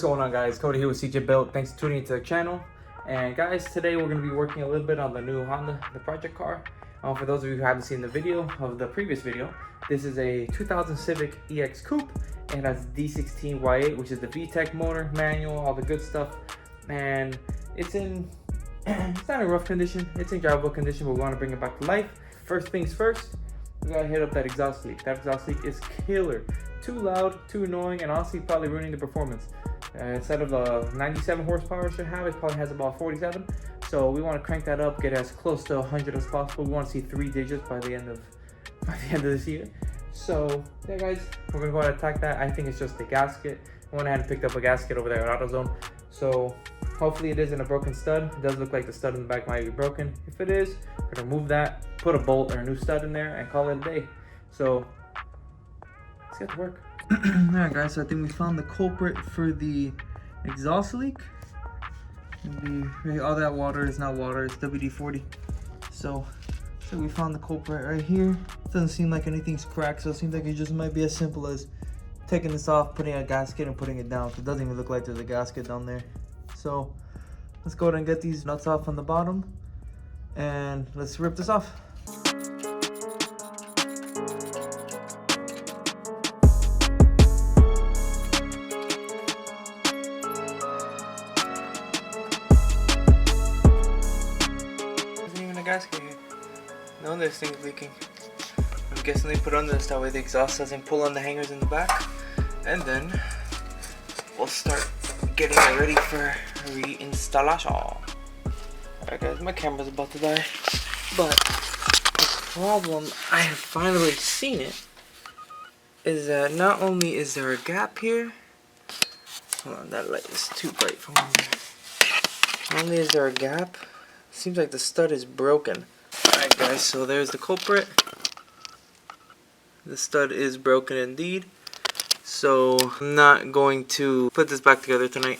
What's going on, guys? Cody here with EJ8. Thanks for tuning into the channel. And guys, today we're going to be working a little bit on the new Honda, the project car. For those of you who haven't seen the video of the previous video, this is a 2000 Civic EX Coupe. It has D16Y8, which is the VTEC motor, manual, all the good stuff. And it's in, it's not in rough condition, it's in drivable condition, but we want to bring it back to life. First things first, we gotta hit up that exhaust leak. That exhaust leak is killer. Too loud, too annoying, and honestly probably ruining the performance. Instead of a 97 horsepower it should have, it probably has about 47. So we want to crank that up, get as close to 100 as possible. We want to see 3 digits by the end of this year. So yeah, guys, we're gonna go ahead and attack that. I think it's just the gasket. I went ahead and picked up a gasket over there at AutoZone. So hopefully it isn't a broken stud. It does look like the stud in the back might be broken. If it is, we're gonna remove that, put a bolt or a new stud in there, and call it a day. So let's get to work. Alright guys, so I think we found the culprit for the exhaust leak. All that water is not water, it's WD-40. So we found the culprit right here. Doesn't seem like anything's cracked, so it seems like it just might be as simple as taking this off, putting a gasket and putting it down. It doesn't even look like there's a gasket down there. So let's go ahead and get these nuts off on the bottom and let's rip this off. Gasket here. No, this thing's leaking. I'm guessing they put on this that way the exhaust doesn't pull on the hangers in the back, and then we'll start getting it ready for reinstallation. Alright guys, my camera's about to die, but the problem, I have finally seen it, is that not only is there a gap here, hold on, that light is too bright for me. Not only is there a gap, seems like the stud is broken. Alright guys, so there's the culprit. The stud is broken indeed. So I'm not going to put this back together tonight.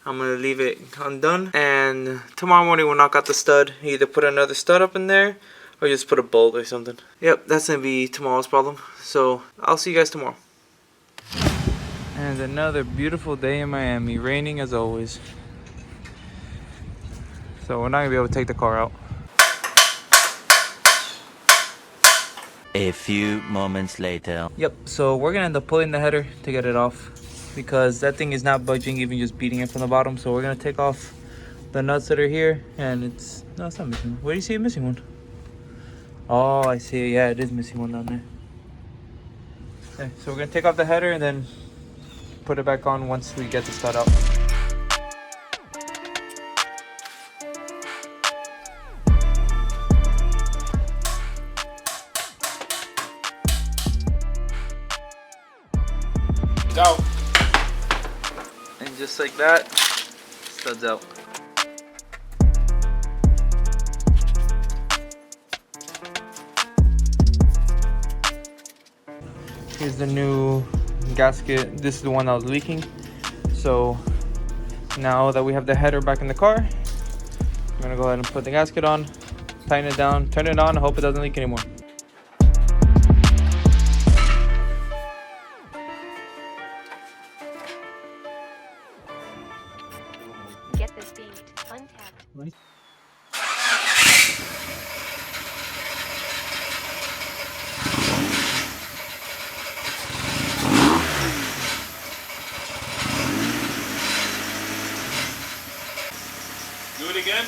I'm going to leave it undone. And tomorrow morning we'll knock out the stud. Either put another stud up in there or just put a bolt or something. Yep, that's going to be tomorrow's problem. So I'll see you guys tomorrow. And another beautiful day in Miami. Raining as always. So we're not going to be able to take the car out. A few moments later. Yep, so we're going to end up pulling the header to get it off, because that thing is not budging, even just beating it from the bottom. So we're going to take off the nuts that are here, and it's not missing one. Where do you see it missing one? Oh, I see it. Yeah, it is missing one down there. Okay, so we're going to take off the header and then put it back on once we get the stud out. Out. And just like that, studs out. Here's the new gasket. This is the one that was leaking. So now that we have the header back in the car, I'm gonna go ahead and put the gasket on, tighten it down, turn it on, and hope it doesn't leak anymore. Get this beat untapped. Right. Do it again.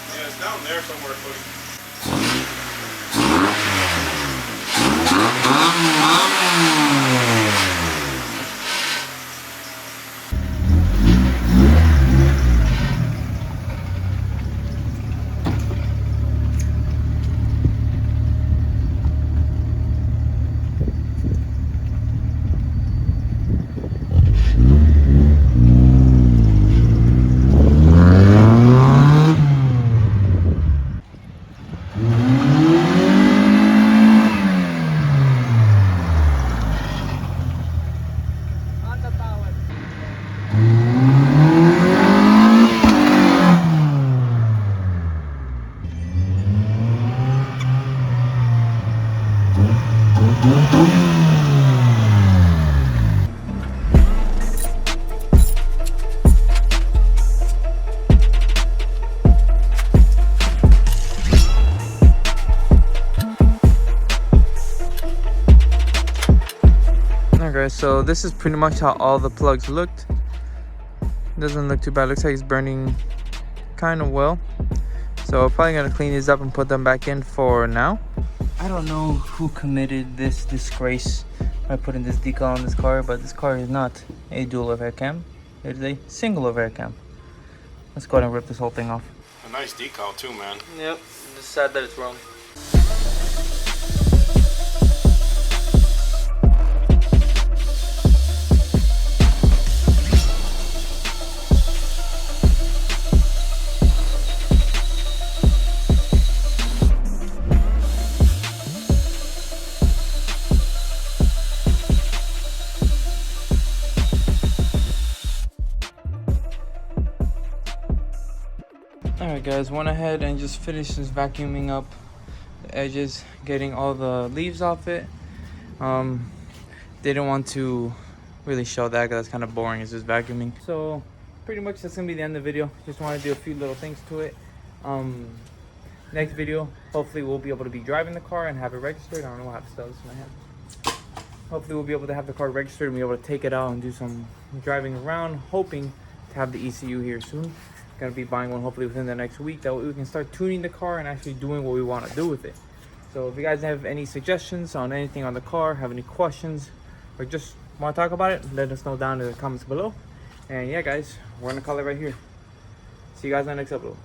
Yeah, it's down there somewhere, Cody. Okay, so this is pretty much how all the plugs looked. Doesn't look too bad. Looks like it's burning kind of well. So I'm probably gonna clean these up and put them back in for now. I don't know who committed this disgrace by putting this decal on this car, but this car is not a dual overhead cam. It is a single overhead cam. Let's go ahead and rip this whole thing off. A nice decal too, man. Yep, just sad that it's wrong. Alright guys, went ahead and just finished just vacuuming up the edges, getting all the leaves off it. Didn't want to really show that because that's kind of boring, it's just vacuuming. So pretty much that's gonna be the end of the video. Just want to do a few little things to it. Next video, hopefully we'll be able to be driving the car and have it registered. I don't know, I have to sell this in my hand. Hopefully we'll be able to have the car registered and be able to take it out and do some driving around, hoping to have the ECU here soon. Gonna be buying one hopefully within the next week. That way we can start tuning the car and actually doing what we want to do with it. So if you guys have any suggestions on anything on the car, have any questions, or just want to talk about it, let us know down in the comments below. And yeah guys, we're gonna call it right here. See you guys in the next upload.